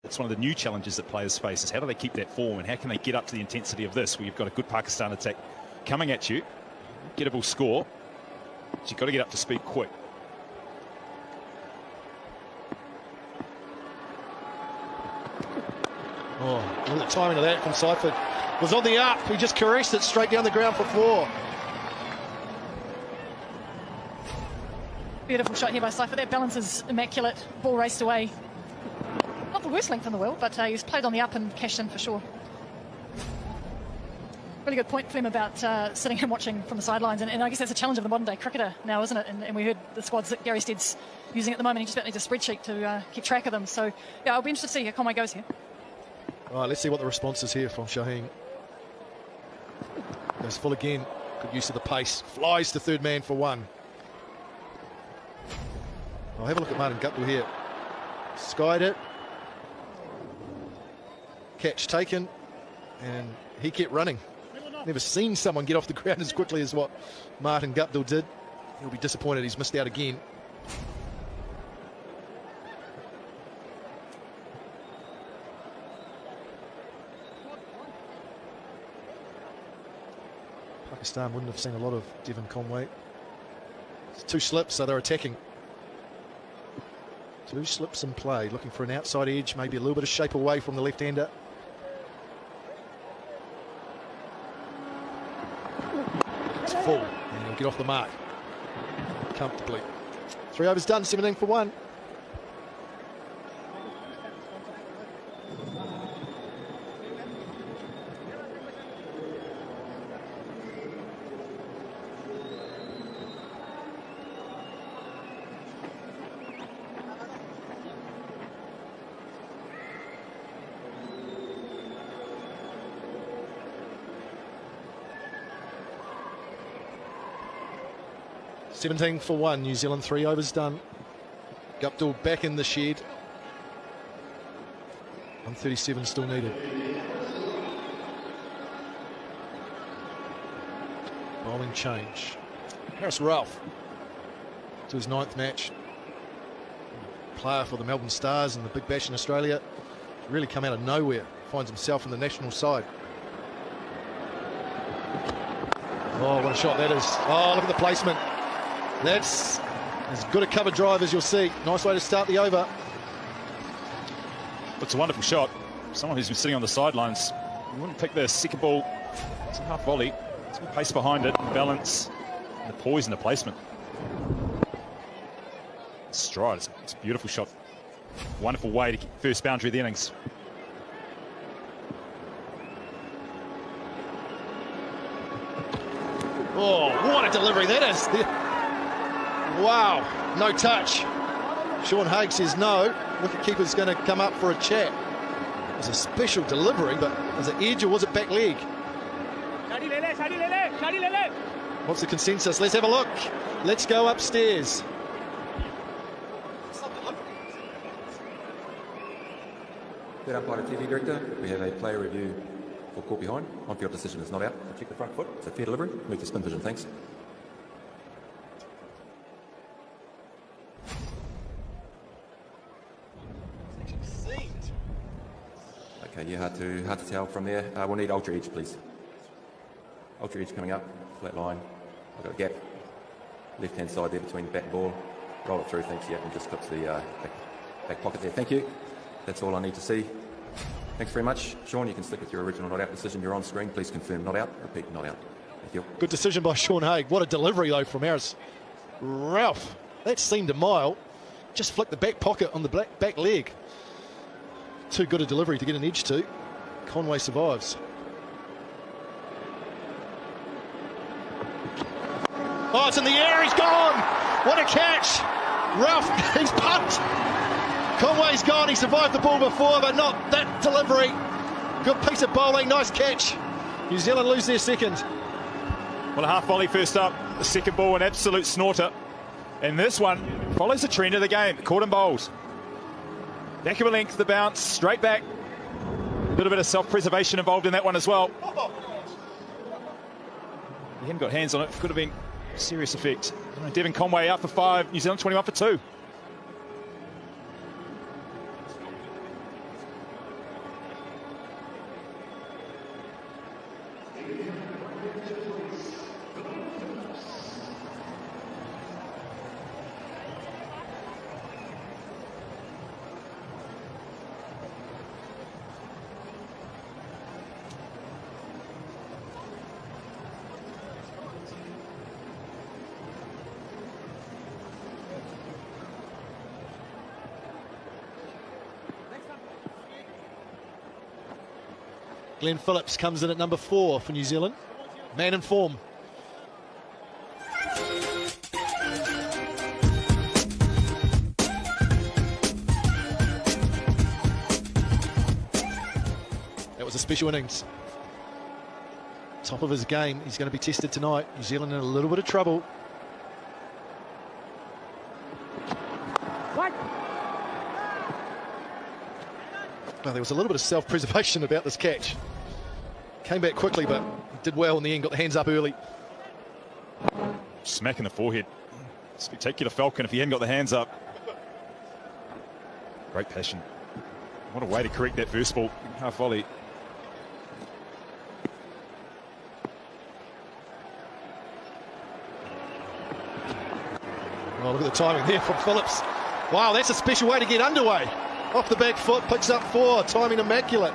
It's one of the new challenges that players face, is how do they keep that form and how can they get up to the intensity of this, where you've got a good Pakistan attack coming at you, gettable score, but you've got to get up to speed quick. Oh, look at the timing of that from Seifert. Was on the up, he just caressed it straight down the ground for 4. Beautiful shot here by Seifert. That balance is immaculate. Ball raced away. Not the worst length in the world, but he's played on the up and cashed in for sure. Really good point, Clem, about sitting and watching from the sidelines. And I guess that's a challenge of the modern day cricketer now, isn't it? And we heard the squads that Gary Stead's using at the moment. He just about needs a spreadsheet to keep track of them. So, yeah, I'll be interested to see how Conway goes here. All right, let's see what the response is here from Shaheen. Goes full again. Good use of the pace. Flies to third man for 1. I'll have a look at Martin Guptill here. Skied it. Catch taken. And he kept running. Never seen someone get off the ground as quickly as what Martin Guptill did. He'll be disappointed he's missed out again. Pakistan wouldn't have seen a lot of Devon Conway. It's 2 slips, so they're attacking. 2 slips in play, looking for an outside edge, maybe a little bit of shape away from the left-hander. It's full, and he'll get off the mark comfortably. 3 overs done, 17 for 1. $17 for 1, New Zealand 3 overs done. Guptill back in the shed. 137 still needed. Bowling change. Harris Ralph to his 9th match. Player for the Melbourne Stars and the Big Bash in Australia. Really come out of nowhere. Finds himself in the national side. Oh, what a shot that is. Oh, look at the placement. That's as good a cover drive as you'll see. Nice way to start the over. It's a wonderful shot. Someone who's been sitting on the sidelines, you wouldn't pick the second ball. It's a half volley. It's got pace behind it, and balance, and the poise and the placement. Stride. It's a beautiful shot. Wonderful way to get first boundary of the innings. Oh, what a delivery that is. Wow, no touch. Sean Haig says no. Wicketkeeper's going to come up for a chat. It was a special delivery, but was it edge or was it back leg? What's the consensus? Let's have a look. Let's go upstairs. Third umpire TV director, we have a player review for caught behind. On-field decision is not out. So check the front foot. It's a fair delivery. Move to spin vision, thanks. Okay, yeah, hard to tell from there. We'll need ultra edge, please. Ultra edge coming up, flat line. I've got a gap, left-hand side there between bat and ball. Roll it through, thanks, yeah, and just clip to the back pocket there. Thank you. That's all I need to see. Thanks very much. Sean, you can stick with your original not out decision. You're on screen. Please confirm not out. Repeat, not out. Thank you. Good decision by Sean Haig. What a delivery, though, from Harris Ralph. That seemed a mile. Just flicked the back pocket on the back leg. Too good a delivery to get an edge to. Conway survives. Oh, it's in the air. He's gone. What a catch. Ralph, he's pumped. Conway's gone. He survived the ball before, but not that delivery. Good piece of bowling. Nice catch. New Zealand lose their second. Well, a half volley first up. The second ball, an absolute snorter. And this one follows the trend of the game. Caught and bowled. Back of a length, the bounce, straight back. A little bit of self-preservation involved in that one as well. He hadn't got hands on it. Could have been serious effect. Devon Conway out for 5. New Zealand 21 for 2. Glenn Phillips comes in at number 4 for New Zealand. Man in form. That was a special innings. Top of his game. He's going to be tested tonight. New Zealand in a little bit of trouble. Well, there was a little bit of self-preservation about this catch. Came back quickly, but did well in the end, got the hands up early. Smack in the forehead. Spectacular Falcon if he hadn't got the hands up. Great passion. What a way to correct that first ball. Half volley. Oh, look at the timing there from Phillips. Wow, that's a special way to get underway. Off the back foot, picks up 4, timing immaculate.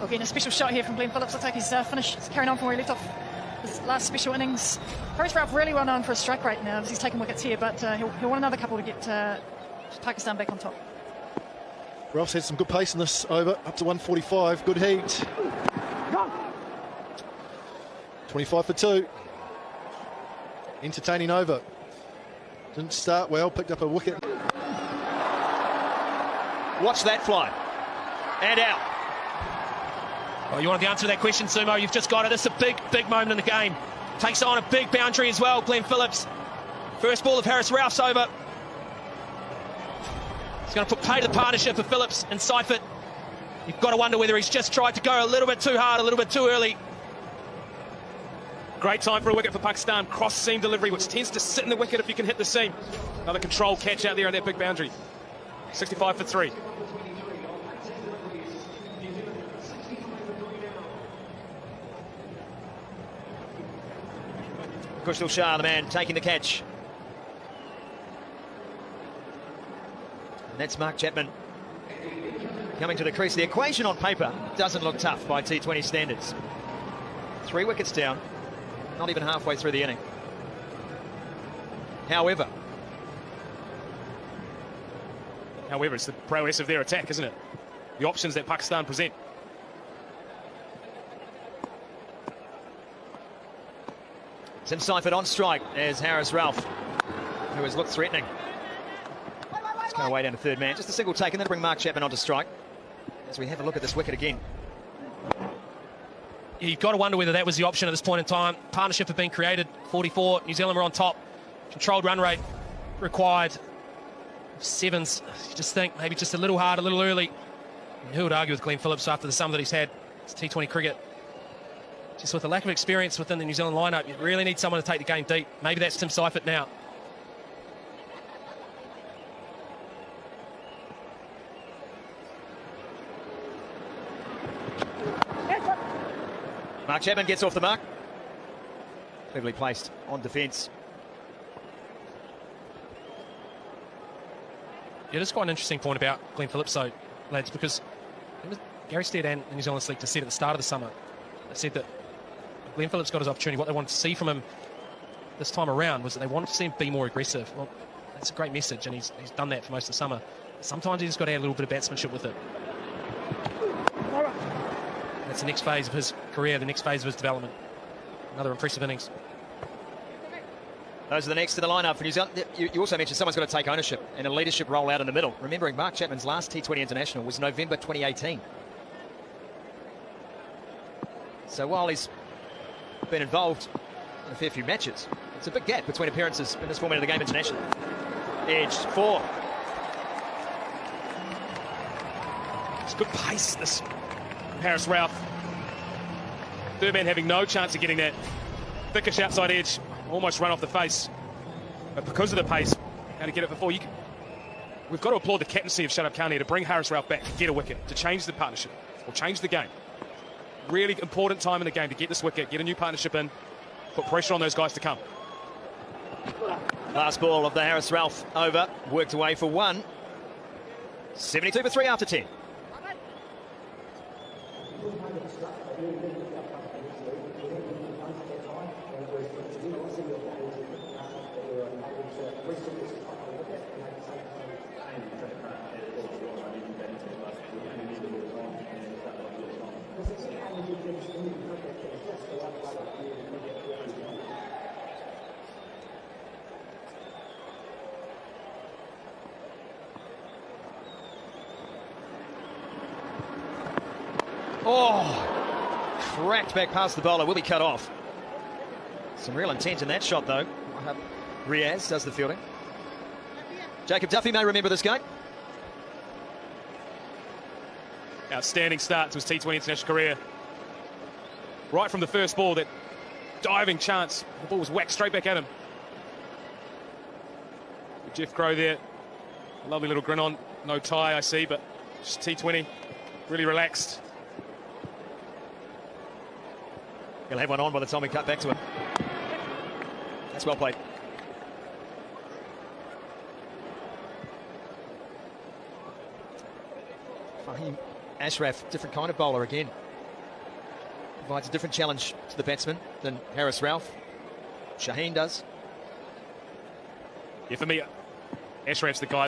Again, a special shot here from Glenn Phillips. Looks like he's finished. He's carrying on from where he left off his last special innings. Harris Ralph really well known for his strike rate now, as he's taking wickets here, but he'll want another couple to get Pakistan back on top. Ralph's had some good pace in this over, up to 145. Good heat. 25 for 2. Entertaining over. Didn't start well, picked up a wicket. Watch that fly. And out. Well, you wanted the answer to that question, Sumo. You've just got it. It's a big, big moment in the game. Takes on a big boundary as well, Glenn Phillips. First ball of Harris Ralph's over. It's going to put pay to the partnership of Phillips and Seifert. You've got to wonder whether he's just tried to go a little bit too hard, a little bit too early. Great time for a wicket for Pakistan. Cross seam delivery, which tends to sit in the wicket if you can hit the seam. Another control catch out there on that big boundary. 65 for 3. Kushal Shah, the man taking the catch. And that's Mark Chapman coming to the crease. The equation on paper doesn't look tough by T20 standards. 3 wickets down, not even halfway through the inning. However, it's the prowess of their attack, isn't it? The options that Pakistan present. Tim Seifert on strike as Harris Ralph, who has looked threatening. It's going away down to third man. Just a single take and then bring Mark Chapman onto strike as we have a look at this wicket again. You've got to wonder whether that was the option at this point in time. Partnership had been created. 44. New Zealand were on top. Controlled run rate required. 7s. You just think maybe just a little hard, a little early. And who would argue with Glenn Phillips after the sum that he's had? It's T20 cricket. Just with the lack of experience within the New Zealand lineup, you really need someone to take the game deep. Maybe that's Tim Seifert now. Mark Chapman gets off the mark. Cleverly placed on defence. Yeah, that's quite an interesting point about Glenn Phillips, though, lads, because Gary Stead and the New Zealand Select said at the start of the summer, they said that Glenn Phillips got his opportunity. What they wanted to see from him this time around was that they wanted to see him be more aggressive. Well, that's a great message, and he's done that for most of the summer. Sometimes he's just got to add a little bit of batsmanship with it. That's the next phase of his career, the next phase of his development. Another impressive innings. Those are the next to the lineup for New Zealand. You also mentioned someone's got to take ownership and a leadership role out in the middle. Remembering Mark Chapman's last T20 international was November 2018. So while he's been involved in a fair few matches, it's a big gap between appearances in this format of the game internationally. Edged 4. It's good pace, this Harris Ralph. Third man having no chance of getting that thickish outside edge. Almost run off the face. But because of the pace, how to get it before you can we've got to applaud the captaincy of Sharab Khan here to bring Harris Ralph back to get a wicket, to change the partnership, or change the game. Really important time in the game to get this wicket, get a new partnership in, put pressure on those guys to come. Last ball of the Harris Ralph over, worked away for one. 72 for 3 after 10. Oh, cracked back past the bowler, will be cut off. Some real intent in that shot, though. Riaz does the fielding. Jacob Duffy may remember this game. Outstanding start to his T20 international career. Right from the first ball, that diving chance, the ball was whacked straight back at him. Jeff Crow there, lovely little grin on, no tie I see, but just T20, really relaxed. He'll have one on by the time we cut back to him. That's well played. Fahim Ashraf, different kind of bowler again. Provides a different challenge to the batsman than Harris Ralph. Shaheen does. Yeah, for me, Ashraf's the guy